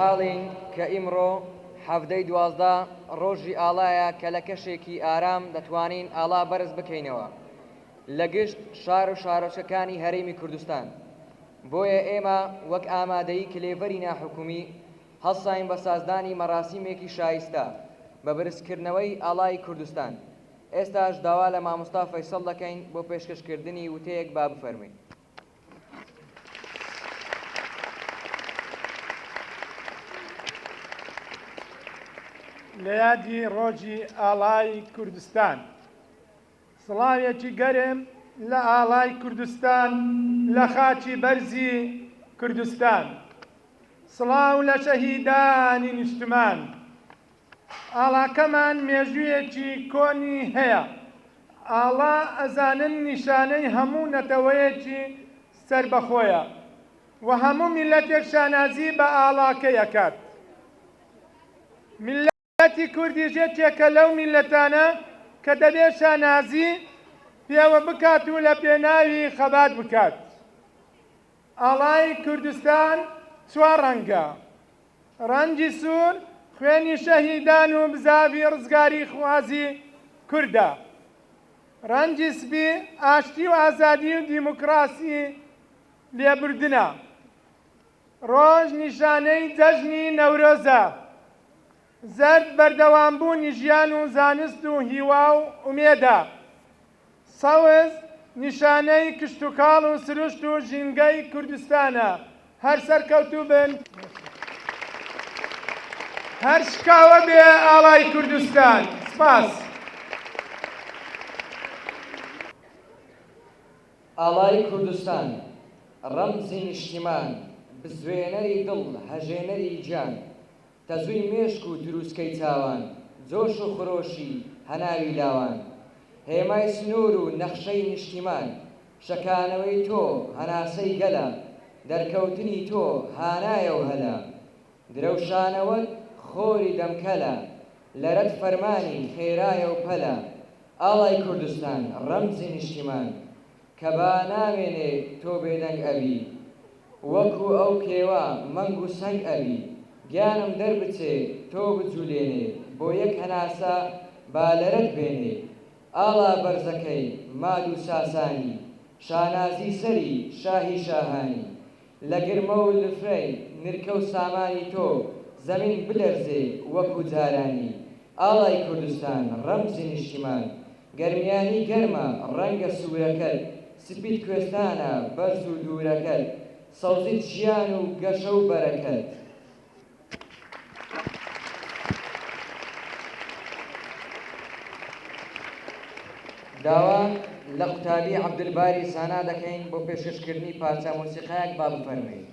خۆشحاڵین کە ئیمڕۆ هەفتەی 12 ڕۆژی ئاڵایە کە لە کەشێکی ئارام دەتوانین ئاڵا بەرز بکەینەوە لە گشت شار و شارۆچەکانی هەرێمی کوردستان. بۆیە ئێمە وەک ئامادەیی کلێڤەری ناحکومی هەڵساین بە سازدانی مەراسیمێکی شایستە بە بەرزکردنەوەی ئاڵای کوردستان. ئێستاش داوا لە مامۆستا فەیسەڵ دەکەین بۆ پێشکەشکردنی وتەیەک با بفەرمووین. لە یادی ڕۆژی ئاڵای کوردستان سڵاوێکی گەرم لە ئاڵای کوردستان لە خاچی بەرزی کوردستان. سڵاو لە شەهیدانی نیشتمان. ئاڵاکەمان مێژوویەکی کۆنی هەیە. ئاڵا ئەزانن نیشانەی هەموو نەتەوەیەکی سەربەخۆیە و هەموو میلەتێک شانازی بە ئاڵاکە یەکات. میلەتی کوردی ژێکێکە لەو میلەتانە کە دەبێت شانازی پێوە بکات و لە پێناوی خەبات بکات. ئاڵای کوردستان چوار ڕەنگە: ڕەنگی سوور خوێنی شەهیدان و بزاوی ڕزگاری خوازی کووردە، ڕەنگی سپی ئاشتی و ئازادی و دیموکراسی لێبوردنە، ڕۆژ نیشانەی جەژنی نەورۆزە، زەرد بەردەوامبوونی ژیان و زانست و هیوا و ئومێدە، سەوز نیشانەی کشتوکاڵ و سروشت و ژینگەی کوردستانە. هەر سەرکەوتوو بن، هەر شکاوە بێ ئاڵای کوردستان. سپاس. ئاڵای کوردستان ڕەمزی نیشتیمان، بزوێنەری دڵ، هەژێنەری گیان، تەزووی مێشک و دروستکەی چاوان، جۆش و خرۆشی هەناوی لاوان، هێمای سنوور و نەخشەی نیشتیمان، شەکانەوەی تۆ هەناسەی گەلە، دەرکەوتنی تۆ هانایە و هەلە، درەوشانەوەت خۆری دەمکەلە، لەرەت فەرمانی خێرایە و پەلە. ئاڵای کوردستان ڕەمزی نیشتیمان کە با نامێنێ تۆ بێدەنگ ئەبی، وەکو ئەو کێوە مەنگ و سەنگ ئەبی، گیانم دەربچێ تۆ بجوولێنێ، بۆ یەک هەناسە با لەرەت بێنێ. ئاڵا بەرزەکەی مال و ساسانی، شانازی سەری شاهی شاهانی، لە گرمە و لفرەی نرکە و سامانی تۆ زەمین بلەرزێ وەکو جارانی. ئاڵای کوردستان ڕەمزی نیشتیمان، گەرمیانی گەرمە ڕەنگە سوورەکەت، سپیت کوێستانە بەرز و دوورەکەت، سەوزیت ژیان و گەشە و بەرەکەت. داوا لە قوتابی عەبدولباری سانا دەکەین بۆ پێشکەشکردنی پارچە مۆسیقایەک با بفەرمووین.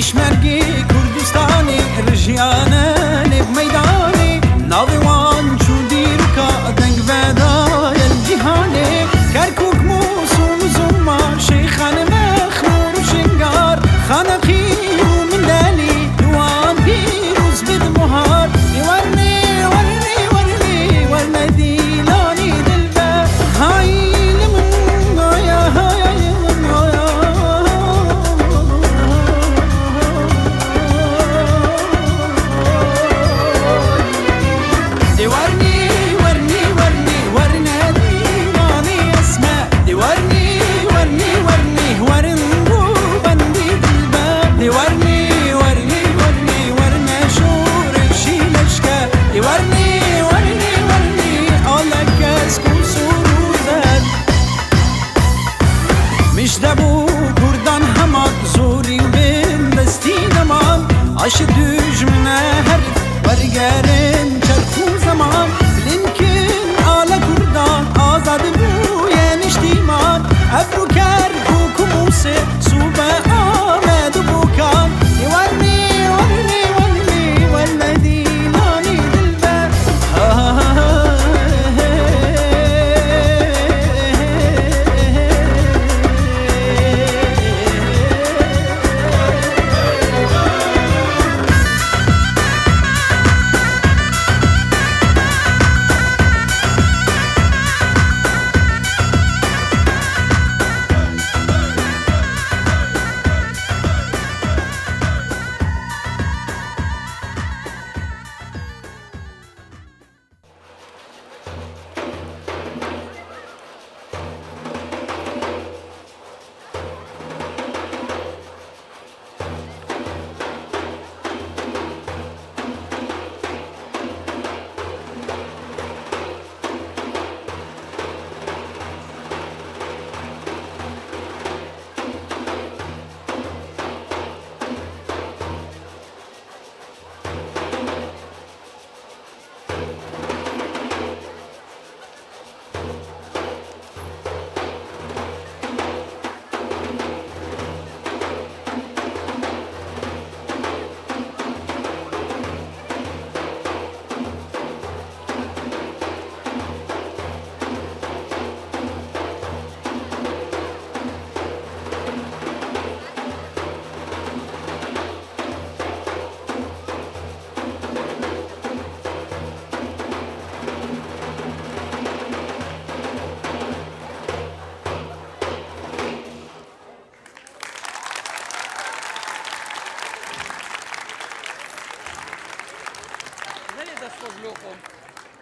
پیشمرگی کردستانی رژیانه لب میدانی ناویوان چودی رکا دنگ بدای الجهانی کرکوک موسوم زوما شیخان مخمور و شنگار خانقی و مندلی دوان پیروز بد مهار ورنی ورنی ورنی ورنی دیلانی دلبر هایل من آیا هایل من آیا ورني ورني ورني ورنا ديواني اسماء ورني ورني ورني ورنبو بندي بالباب ورني ورني ورني ورنا شور شيل اشكال ورني ورني ورني الله كاسكو سرودان مش دبو كردان همات زوري بين دستين امان عش düjmüne her ورگرن چرخو زمان بلنکن آل کردان آزاد بو ینشتیمان ابرو کر کوکموس صوبه آمد و بوکان ورنی ورنی ورنی ورنی دیلانی دلبر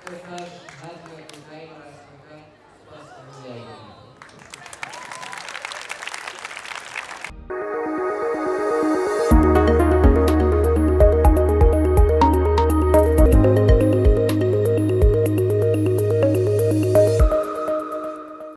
Też nasz handel tutaj oraz spas